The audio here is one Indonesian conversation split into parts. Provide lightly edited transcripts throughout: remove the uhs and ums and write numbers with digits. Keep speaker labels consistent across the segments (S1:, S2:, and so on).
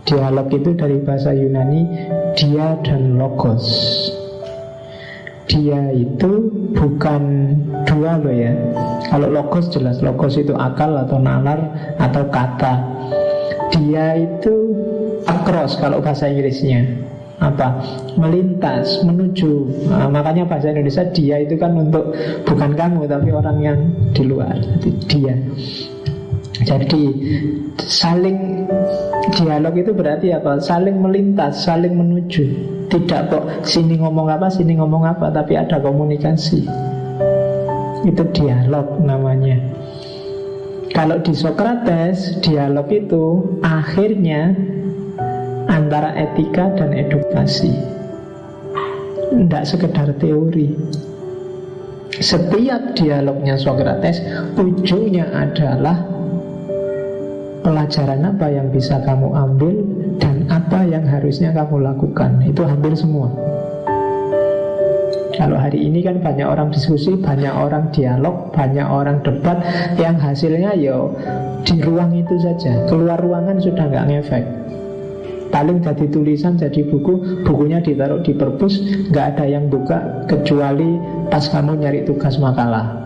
S1: Dialog itu dari bahasa Yunani dia dan logos. Dia itu bukan dua loh ya. Kalau logos jelas, logos itu akal atau nalar atau kata. Dia itu across kalau bahasa Inggrisnya. Apa? Melintas, menuju. Nah, makanya bahasa Indonesia dia itu kan untuk bukan kamu tapi orang yang di luar. Jadi dia. Jadi saling dialog itu berarti apa? Saling melintas, saling menuju. Tidak kok sini ngomong apa, tapi ada komunikasi. Itu dialog namanya. Kalau di Sokrates, dialog itu akhirnya antara etika dan edukasi. Tidak sekedar teori. Setiap dialognya Sokrates ujungnya adalah pelajaran apa yang bisa kamu ambil dan apa yang harusnya kamu lakukan. Itu hampir semua. Kalau hari ini kan banyak orang diskusi, banyak orang dialog, banyak orang debat, yang hasilnya ya di ruang itu saja. Keluar ruangan sudah nggak ngefek. Paling jadi tulisan, jadi buku, bukunya ditaruh di perpus, nggak ada yang buka kecuali pas kamu nyari tugas makalah.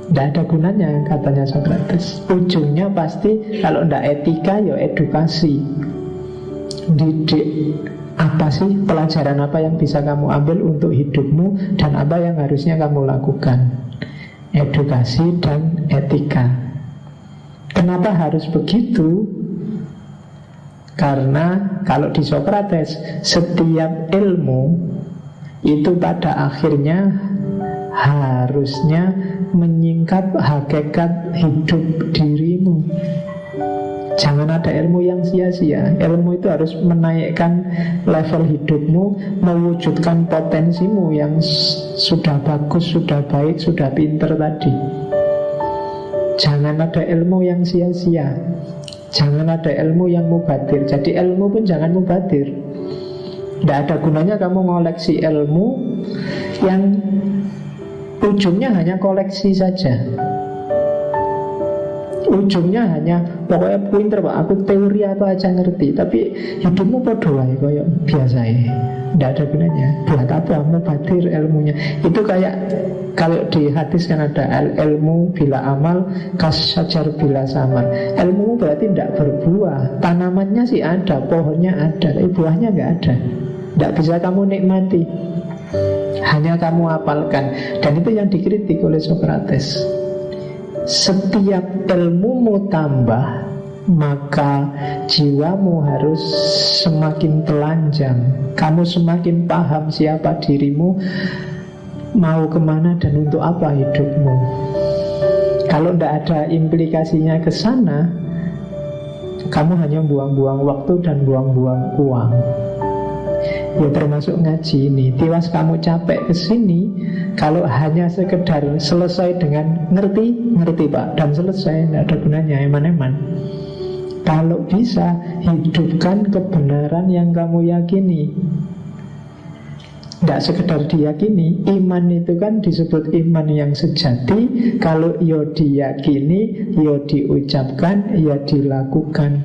S1: Tidak ada gunanya katanya Sokrates. Ujungnya pasti kalau tidak etika ya edukasi. Didik apa sih, pelajaran apa yang bisa kamu ambil untuk hidupmu dan apa yang harusnya kamu lakukan. Edukasi dan etika. Kenapa harus begitu? Karena kalau di Sokrates setiap ilmu itu pada akhirnya harusnya menyingkap hakikat hidup dirimu. Jangan ada ilmu yang sia-sia. Ilmu itu harus menaikkan level hidupmu, mewujudkan potensimu yang sudah bagus, sudah baik, sudah pinter tadi. Jangan ada ilmu yang sia-sia. Jangan ada ilmu yang mubadir. Jadi ilmu pun jangan mubadir. Tidak ada gunanya kamu ngoleksi ilmu yang ujungnya hanya koleksi saja. Ujungnya hanya pokoknya pinter Pak, aku teori apa aja ngerti, tapi hidupmu podo wae koyo biasa ya. Tidak ada gunanya. Buat apa mubadir ilmunya? Itu kayak kalau di hadis kan ada ilmu bila amal kasyajar bila samar. Ilmu berarti tidak berbuah. Tanamannya sih ada, pohonnya ada, tapi buahnya nggak ada. Tidak bisa kamu nikmati. Hanya kamu hafalkan. Dan itu yang dikritik oleh Sokrates. Setiap ilmumu tambah, maka jiwamu harus semakin telanjang. Kamu semakin paham siapa dirimu, mau kemana dan untuk apa hidupmu. Kalau tidak ada implikasinya ke sana, kamu hanya buang-buang waktu dan buang-buang uang. Ya termasuk ngaji ini. Tiwas kamu capek ke sini kalau hanya sekedar selesai dengan ngerti Pak, dan selesai, tidak ada gunanya, eman-eman. Kalau bisa hidupkan kebenaran yang kamu yakini. Tidak sekedar diyakini. Iman itu kan disebut iman yang sejati. Kalau yo diyakini, yo diucapkan, yo dilakukan.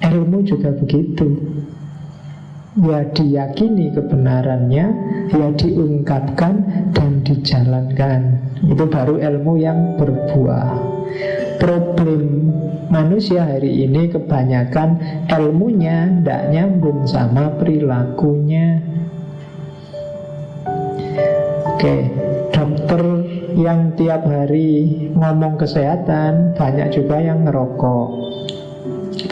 S1: Ilmu juga begitu. Ya diyakini kebenarannya, ya diungkapkan dan dijalankan. Itu baru ilmu yang berbuah. Problem manusia hari ini kebanyakan ilmunya tidak nyambung sama perilakunya. Oke, dokter yang tiap hari ngomong kesehatan, banyak juga yang ngerokok.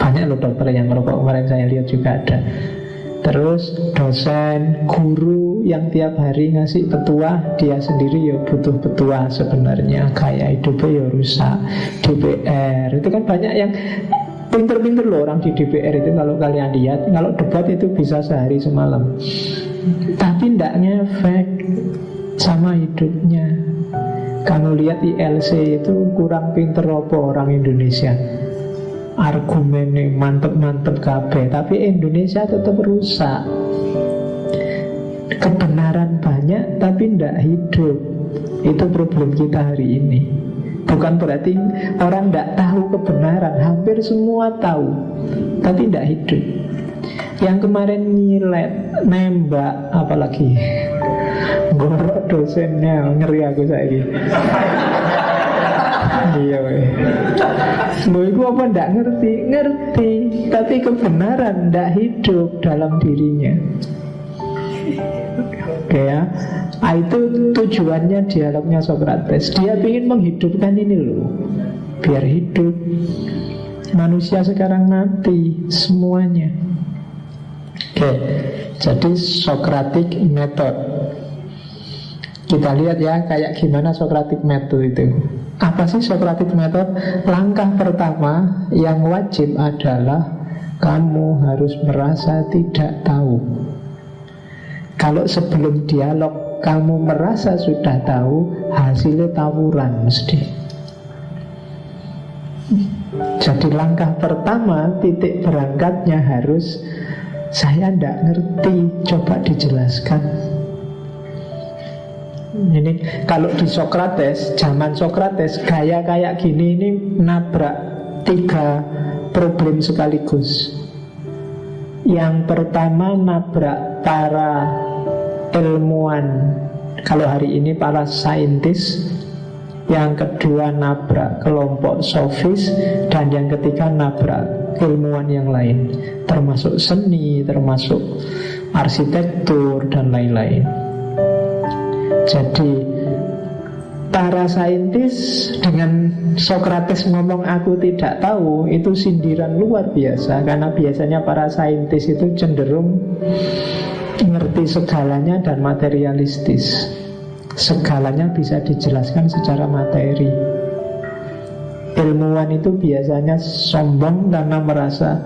S1: Banyak loh dokter yang ngerokok, kemarin saya lihat juga ada. Terus dosen, guru yang tiap hari ngasih petuah, dia sendiri ya butuh petuah sebenarnya. Kayak hidupnya ya rusak. DPR, itu kan banyak yang pinter-pinter loh orang di DPR itu. Kalau kalian lihat, kalau debat itu bisa sehari semalam. Tapi tidak ngefek sama hidupnya. Kamu lihat ILC itu kurang pinter apa orang Indonesia. Argumennya mantep-mantep kabeh, tapi Indonesia tetap rusak. Kebenaran banyak tapi tidak hidup. Itu problem kita hari ini. Bukan berarti orang tidak tahu kebenaran. Hampir semua tahu, tapi tidak hidup. Yang kemarin nyilet, nembak, apalagi gorok dosennya, ngeri aku saiki. Iya, lo itu apa ndak ngerti? Ngerti, tapi kebenaran ndak hidup dalam dirinya. Oke ya, itu tujuannya dialognya Socrates. Dia ingin menghidupkan ini loh, biar hidup. Manusia sekarang mati semuanya. Oke, jadi Socratic method. Kita lihat ya, kayak gimana Socratic method itu. Apa sih Socratic method? Langkah pertama yang wajib adalah kamu harus merasa tidak tahu. Kalau sebelum dialog kamu merasa sudah tahu, hasilnya tawuran mesti. Jadi langkah pertama, titik berangkatnya harus saya tidak ngerti, coba dijelaskan. Ini kalau di Socrates, zaman Socrates, gaya kayak gini ini nabrak 3 problem sekaligus. Yang pertama nabrak para ilmuwan, kalau hari ini para saintis. Yang kedua nabrak kelompok sofis. Dan yang ketiga nabrak ilmuwan yang lain, termasuk seni, termasuk arsitektur dan lain-lain. Jadi para saintis dengan Socrates ngomong aku tidak tahu, itu sindiran luar biasa. Karena biasanya para saintis itu cenderung ngerti segalanya dan materialistis. Segalanya bisa dijelaskan secara materi. Ilmuwan itu biasanya sombong karena merasa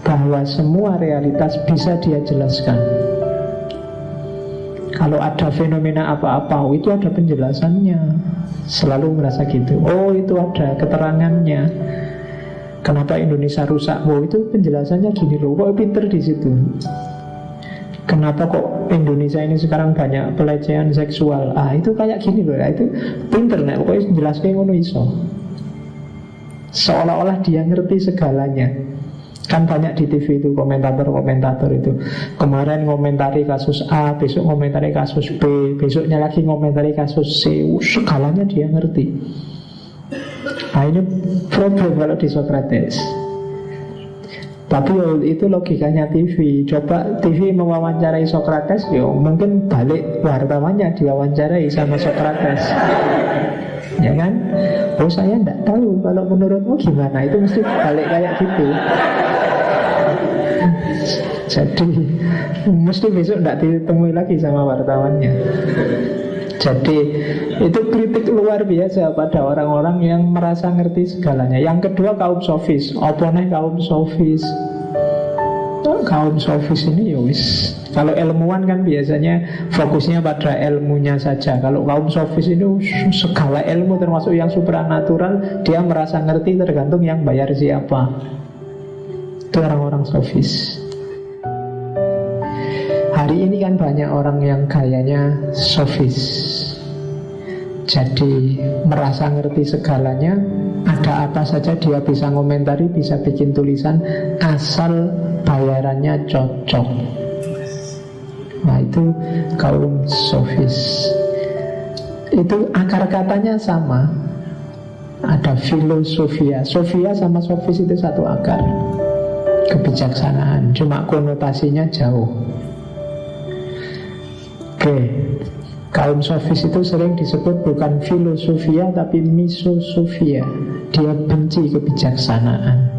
S1: bahwa semua realitas bisa dia jelaskan. Kalau ada fenomena apa-apa, itu ada penjelasannya. Selalu merasa gitu. Oh, itu ada keterangannya. Kenapa Indonesia rusak? Oh, itu penjelasannya gini loh. Kok pinter di situ? Kenapa kok Indonesia ini sekarang banyak pelecehan seksual? Itu kayak gini loh. Itu pinter nih. Pokoknya jelasnya ngono iso. Seolah-olah dia ngerti segalanya. Kan banyak di TV itu komentator-komentator itu. Kemarin ngomentari kasus A, besok ngomentari kasus B, besoknya lagi ngomentari kasus C. Segalanya dia ngerti. Nah ini problem kalau di Socrates. Tapi itu logikanya TV. Coba TV mewawancarai Socrates, mungkin balik wartawannya diwawancarai sama Socrates. Ya kan? Oh saya tidak tahu, kalau menurutmu gimana? Itu mesti balik kayak gitu. Jadi mesti besok tidak ditemui lagi sama wartawannya. Jadi itu kritik luar biasa pada orang-orang yang merasa ngerti segalanya. Yang kedua kaum sofis. Apa nih kaum sofis? Kaum sofis ini ya wis. Kalau ilmuwan kan biasanya fokusnya pada ilmunya saja. Kalau kaum sofis ini segala ilmu termasuk yang supranatural dia merasa ngerti, tergantung yang bayar siapa. Itu orang-orang sofis. Hari ini kan banyak orang yang gayanya sofis. Jadi merasa ngerti segalanya, ada apa saja dia bisa ngomentari, bisa bikin tulisan, asal bayarannya cocok. Nah itu kaum sofis. Itu akar katanya sama. Ada filosofia. Sofia sama sofis itu satu akar. Kebijaksanaan, cuma konotasinya jauh. Oke, kaum sofis itu sering disebut bukan filosofia tapi misosofia. Dia benci kebijaksanaan.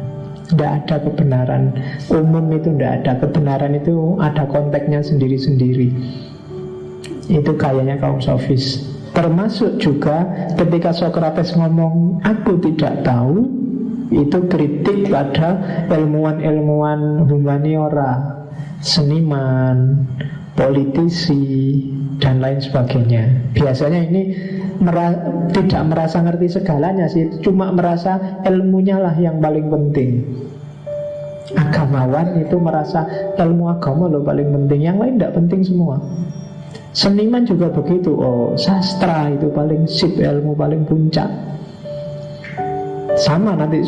S1: Tidak ada kebenaran umum, itu tidak ada. Kebenaran itu ada konteksnya sendiri-sendiri. Itu kayaknya kaum sofis. Termasuk juga ketika Socrates ngomong aku tidak tahu, itu kritik pada ilmuwan-ilmuwan humaniora, seniman, politisi, dan lain sebagainya. Biasanya ini tidak merasa ngerti segalanya sih, cuma merasa ilmunya lah yang paling penting. Agamawan itu merasa ilmu agama loh paling penting, yang lain tidak penting semua. Seniman juga begitu. Oh, sastra itu paling sip, ilmu paling puncak. Sama nanti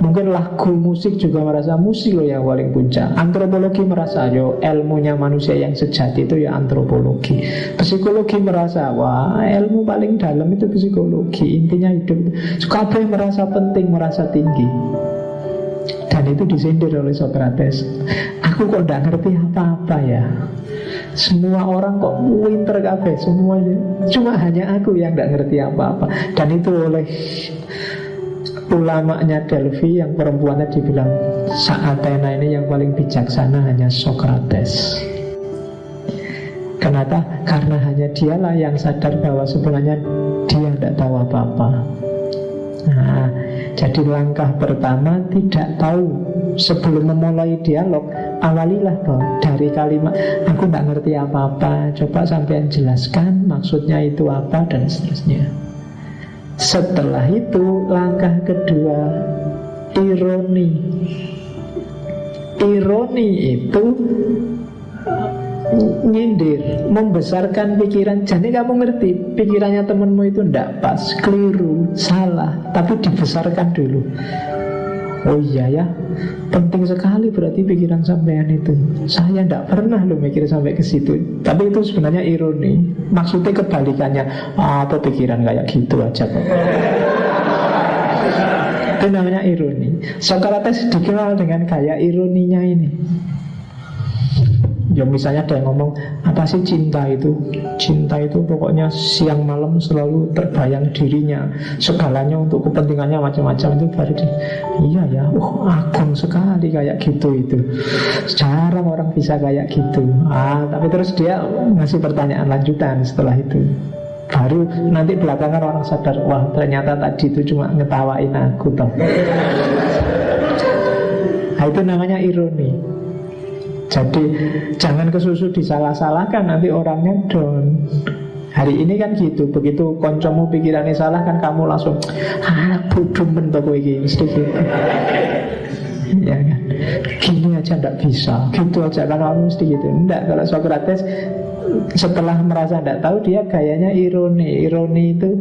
S1: mungkin lagu musik juga merasa musik loh yang paling puncak. Antropologi merasa yo ilmunya manusia yang sejati itu ya antropologi. Psikologi merasa wah ilmu paling dalam itu psikologi. Intinya hidup. Kabeh merasa penting, merasa tinggi. Dan itu disindir oleh Socrates. Aku kok gak ngerti apa-apa ya. Semua orang kok pinter kabeh semuanya. Cuma hanya aku yang gak ngerti apa-apa. Dan itu oleh ulamanya Delphi yang perempuannya dibilang Athena ini yang paling bijaksana hanya Socrates. Kenapa? Karena hanya dialah yang sadar bahwa sebenarnya dia tidak tahu apa-apa. Nah, jadi langkah pertama tidak tahu. Sebelum memulai dialog, awalilah dari kalimat aku tidak ngerti apa-apa. Coba sampean jelaskan maksudnya itu apa dan seterusnya. Setelah itu langkah kedua, ironi. Ironi itu nyindir, membesarkan pikiran. Jadi kamu ngerti pikirannya temenmu itu ndak pas, keliru, salah, tapi dibesarkan dulu. Oh iya ya, penting sekali berarti pikiran sampean itu. Saya ndak pernah loh mikir sampai ke situ. Tapi itu sebenarnya ironi. Maksudnya kebalikannya. Apa pikiran kayak gitu aja kok. Itu namanya ironi. Socrates dikenal dengan gaya ironinya ini. Ya misalnya ada yang ngomong apa sih cinta itu? Cinta itu pokoknya siang malam selalu terbayang dirinya, segalanya untuk kepentingannya macam-macam. Itu baru iya ya, agung sekali kayak gitu itu. Jarang orang bisa kayak gitu. Tapi terus dia ngasih pertanyaan lanjutan setelah itu. Baru nanti belakangan orang sadar, wah ternyata tadi itu cuma ngetawain aku toh. Nah, itu namanya ironi. Jadi jangan kesusu disalah-salahkan, nanti orangnya down. Hari ini kan gitu, begitu koncomu pikirannya salah kan kamu langsung bodoh men toko iki mesti gitu. Ya kan, gini aja ndak bisa, gitu aja kan kamu mesti gitu. Ndak, kalau Socrates setelah merasa ndak tahu dia gayanya ironi. Ironi itu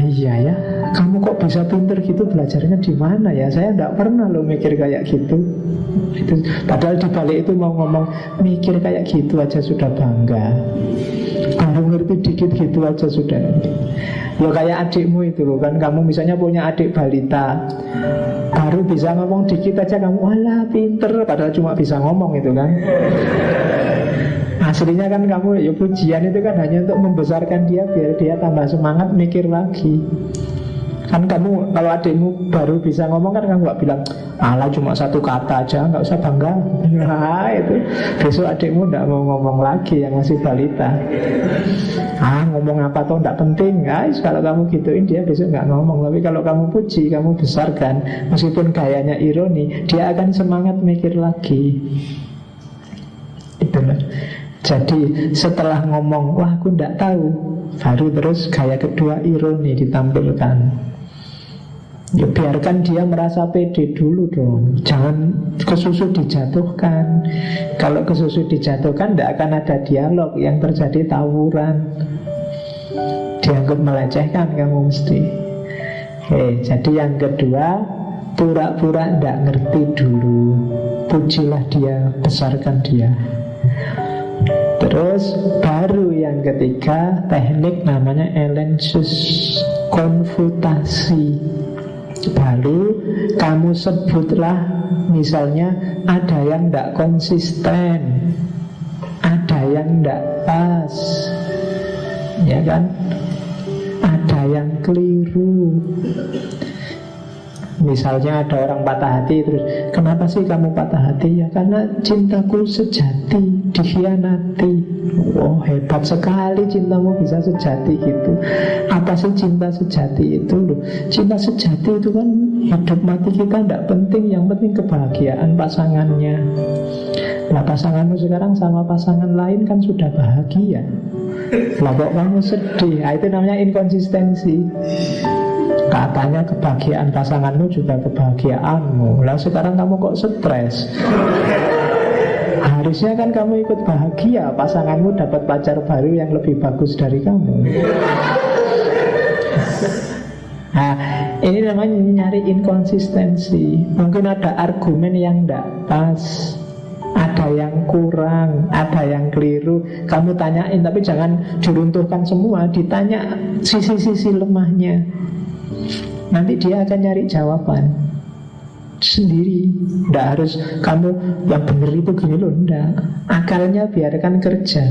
S1: iya ya, kamu kok bisa pinter gitu, belajarnya di mana ya? Saya ndak pernah lo mikir kayak gitu. Itu, padahal di balik itu mau ngomong mikir kayak gitu aja sudah bangga. Baru ngerti dikit gitu aja sudah. Lo kayak adikmu itu loh kan, kamu misalnya punya adik balita, baru bisa ngomong dikit aja kamu walah pinter, padahal cuma bisa ngomong itu kan. Aslinya kan kamu ya pujian itu kan hanya untuk membesarkan dia biar dia tambah semangat mikir lagi. Kan kamu kalau adikmu baru bisa ngomong kan kamu gak bilang alah cuma satu kata aja, gak usah bangga. Nah itu besok adikmu gak mau ngomong lagi yang masih balita. Ngomong apa tuh gak penting. Kalau kamu gituin dia besok gak ngomong. Tapi kalau kamu puji, kamu besarkan, meskipun gayanya ironi, dia akan semangat mikir lagi. Itulah. Jadi setelah ngomong wah aku gak tahu, baru terus gaya kedua ironi ditampilkan. Ya biarkan dia merasa pede dulu dong. Jangan kesusu dijatuhkan. Kalau kesusu dijatuhkan tidak akan ada dialog, yang terjadi tawuran. Dianggap melecehkan kamu mesti. Jadi yang kedua, pura-pura tidak ngerti dulu. Pujilah dia, besarkan dia. Terus baru yang ketiga, teknik namanya elensus, konfutasi. Baru kamu sebutlah, misalnya ada yang tidak konsisten, ada yang tidak pas, ya kan? Ada yang keliru. Misalnya ada orang patah hati, terus kenapa sih kamu patah hati? Ya karena cintaku sejati dikhianati. Oh hebat sekali cintamu bisa sejati gitu. Apa sih cinta sejati itu loh? Cinta sejati itu kan hidup mati kita tidak penting, yang penting kebahagiaan pasangannya. Nah pasanganmu sekarang sama pasangan lain kan sudah bahagia. Lah kok kamu sedih? Itu namanya inkonsistensi. Katanya kebahagiaan pasanganmu juga kebahagiaanmu. Lah sekarang kamu kok stres? Harusnya kan kamu ikut bahagia, pasanganmu dapat pacar baru yang lebih bagus dari kamu. Nah, ini namanya nyari inkonsistensi. Mungkin ada argumen yang tidak pas, ada yang kurang, ada yang keliru. Kamu tanyain, tapi jangan diruntuhkan semua. Ditanya sisi-sisi lemahnya. Nanti dia akan nyari jawaban sendiri. Tidak harus kamu yang benar itu gini loh, tidak. Akalnya biarkan kerja.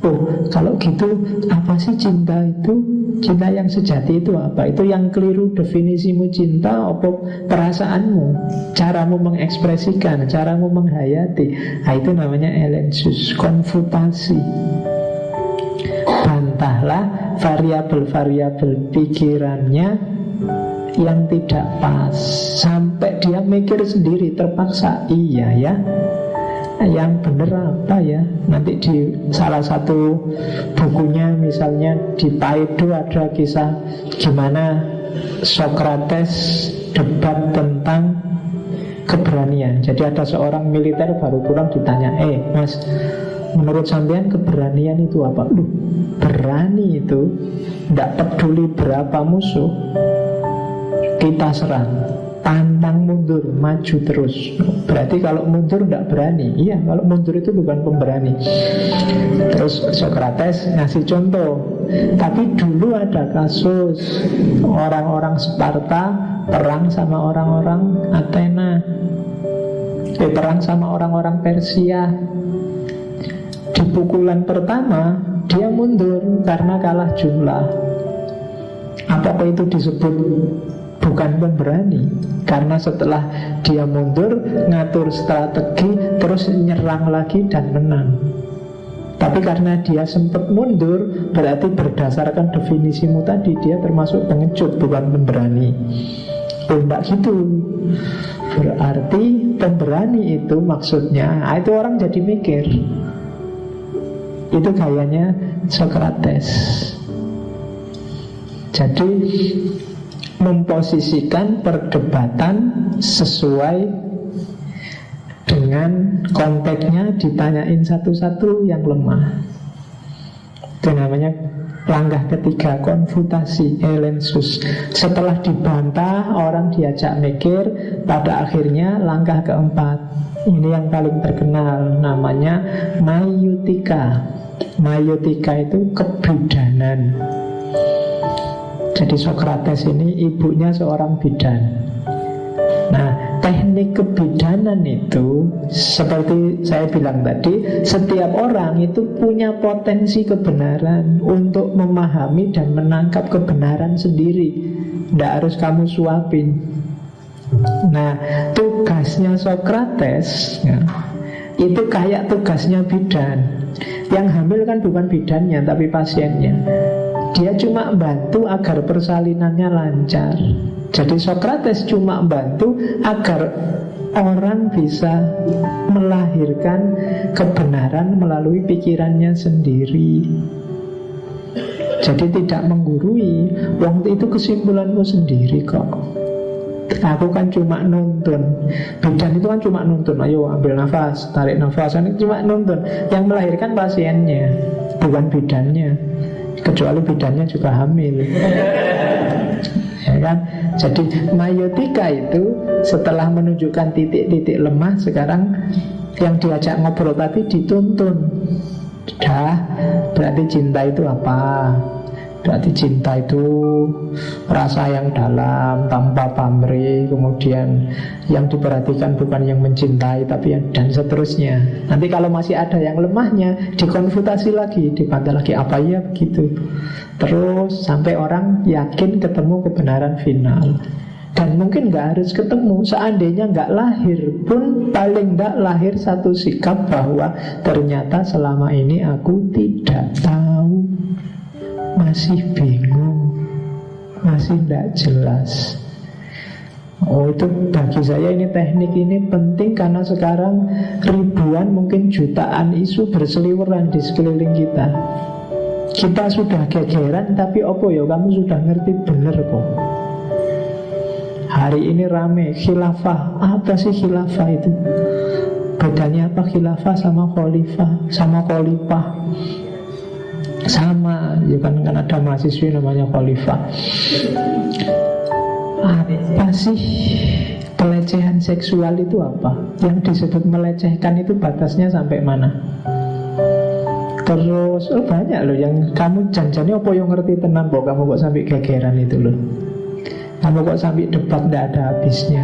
S1: Oh, kalau gitu apa sih cinta itu? Cinta yang sejati itu apa? Itu yang keliru definisimu cinta, apa perasaanmu, caramu mengekspresikan, caramu menghayati. Nah, itu namanya elensus, konfutasi. Bantahlah variabel-variabel pikirannya yang tidak pas, sampai dia mikir sendiri, terpaksa iya ya, yang benar apa ya. Nanti di salah satu bukunya, misalnya di Paido, ada kisah gimana Socrates debat tentang keberanian. Jadi ada seorang militer baru pulang, ditanya, mas, menurut sampean keberanian itu apa? Berani itu tidak peduli berapa musuh, kita serang, pantang mundur, maju terus. Berarti kalau mundur tidak berani. Iya, kalau mundur itu bukan pemberani. Terus Socrates ngasih contoh. Tapi dulu ada kasus orang-orang Sparta perang sama orang-orang Athena, perang sama orang-orang Persia. Di pukulan pertama dia mundur karena kalah jumlah. Apakah itu disebut bukan pemberani? Karena setelah dia mundur, ngatur strategi, terus nyerang lagi dan menang. Tapi karena dia sempat mundur, berarti berdasarkan definisimu tadi, dia termasuk pengecut, bukan pemberani. Enggak gitu. Berarti pemberani itu maksudnya, itu orang jadi mikir. Itu gayanya Socrates. Jadi memposisikan perdebatan sesuai dengan konteksnya, ditanyain satu-satu yang lemah. Itu namanya langkah ketiga, konfutasi, elensus. Setelah dibantah, orang diajak mikir. Pada akhirnya langkah keempat, ini yang paling terkenal, namanya maiotika. Maiotika itu kebidanan. Jadi Socrates ini ibunya seorang bidan. Nah, teknik kebidanan itu seperti saya bilang tadi, setiap orang itu punya potensi kebenaran untuk memahami dan menangkap kebenaran sendiri. Tidak harus kamu suapin. Nah, tugasnya Socrates ya, itu kayak tugasnya bidan. Yang hamil kan bukan bidannya, tapi pasiennya. Dia cuma bantu agar persalinannya lancar. Jadi Socrates cuma bantu agar orang bisa melahirkan kebenaran melalui pikirannya sendiri. Jadi tidak menggurui. Waktu itu kesimpulanmu sendiri kok. Aku kan cuma nuntun. Bidan itu kan cuma nuntun. Ayo ambil nafas, tarik nafas. Ini cuma nuntun. Yang melahirkan pasiennya, bukan bidannya. Kecuali bidannya juga hamil. Ya kan? Jadi maiotika itu setelah menunjukkan titik-titik lemah, sekarang yang diajak ngobrol tadi dituntun. Dah, berarti cinta itu apa? Berarti cinta itu rasa yang dalam, tanpa pamrih. Kemudian yang diperhatikan bukan yang mencintai, tapi yang, dan seterusnya. Nanti kalau masih ada yang lemahnya, dikonfutasi lagi, dibantah lagi, apa ya begitu. Terus sampai orang yakin ketemu kebenaran final. Dan mungkin gak harus ketemu. Seandainya gak lahir pun, paling gak lahir satu sikap bahwa ternyata selama ini aku tidak tahu, masih bingung, masih tidak jelas. Oh, itu bagi saya ini teknik ini penting, karena sekarang ribuan, mungkin jutaan isu berseliweran di sekeliling kita. Kita sudah gegeran, tapi opo ya kamu sudah ngerti bener kok. Hari ini rame khilafah. Apa sih khilafah itu? Bedanya apa khilafah sama khalifah, sama khalifah? Sama, ya kan ada mahasiswi namanya khalifah. Apa sih pelecehan seksual itu apa? Yang disebut melecehkan itu batasnya sampai mana? Terus banyak loh yang kamu janjane apa yang ngerti tenan kok kamu kok sampai gegeran itu loh. Kamu kok sampai debat tidak ada habisnya.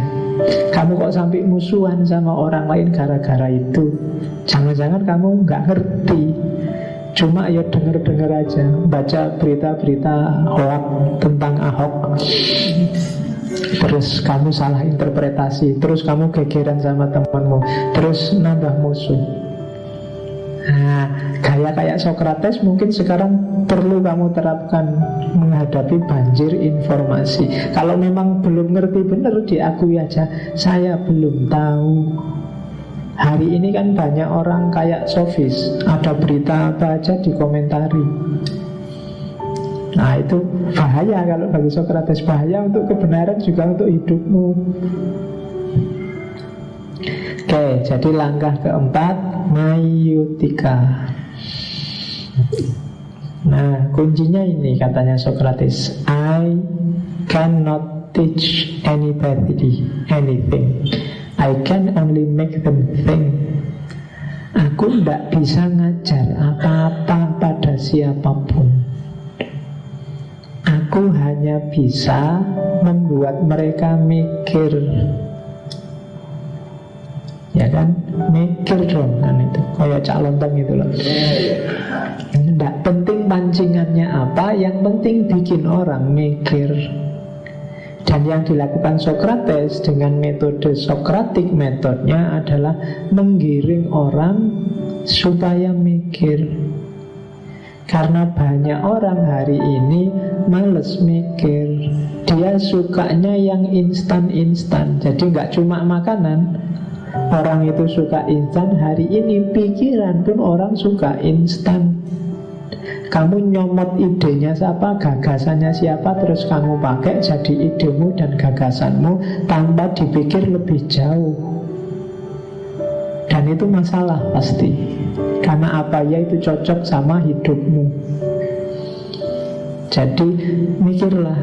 S1: Kamu kok sampai musuhan sama orang lain gara-gara itu. Jangan-jangan kamu nggak ngerti, cuma ya denger-denger aja, baca berita-berita hoax tentang Ahok, terus kamu salah interpretasi, terus kamu gegeran sama temanmu, terus nambah musuh. Nah, gaya kayak Socrates mungkin sekarang perlu kamu terapkan menghadapi banjir informasi. Kalau memang belum ngerti benar, diakui aja, saya belum tahu. Hari ini kan banyak orang kayak sofis, ada berita apa aja dikomentari. Nah itu bahaya kalau bagi Socrates, bahaya untuk kebenaran juga untuk hidupmu. Oke, jadi langkah keempat, maiotika. Nah, kuncinya ini katanya Socrates, I cannot teach anybody anything. I can only make them think. Aku tidak bisa ngajar apa-apa pada siapapun. Aku hanya bisa membuat mereka mikir. Ya kan, mikir dong kan itu. Kayak cak lontong itu loh. Tidak penting pancingannya apa, yang penting bikin orang mikir. Dan yang dilakukan Socrates dengan metode Socratic metodenya adalah menggiring orang supaya mikir. Karena banyak orang hari ini males mikir. Dia sukanya yang instan-instan. Jadi nggak cuma makanan. Orang itu suka instan. Hari ini pikiran pun orang suka instan. Kamu nyomot idenya siapa, gagasannya siapa, terus kamu pakai jadi idemu dan gagasanmu tanpa dipikir lebih jauh. Dan itu masalah pasti. Karena apa ya itu cocok sama hidupmu. Jadi mikirlah.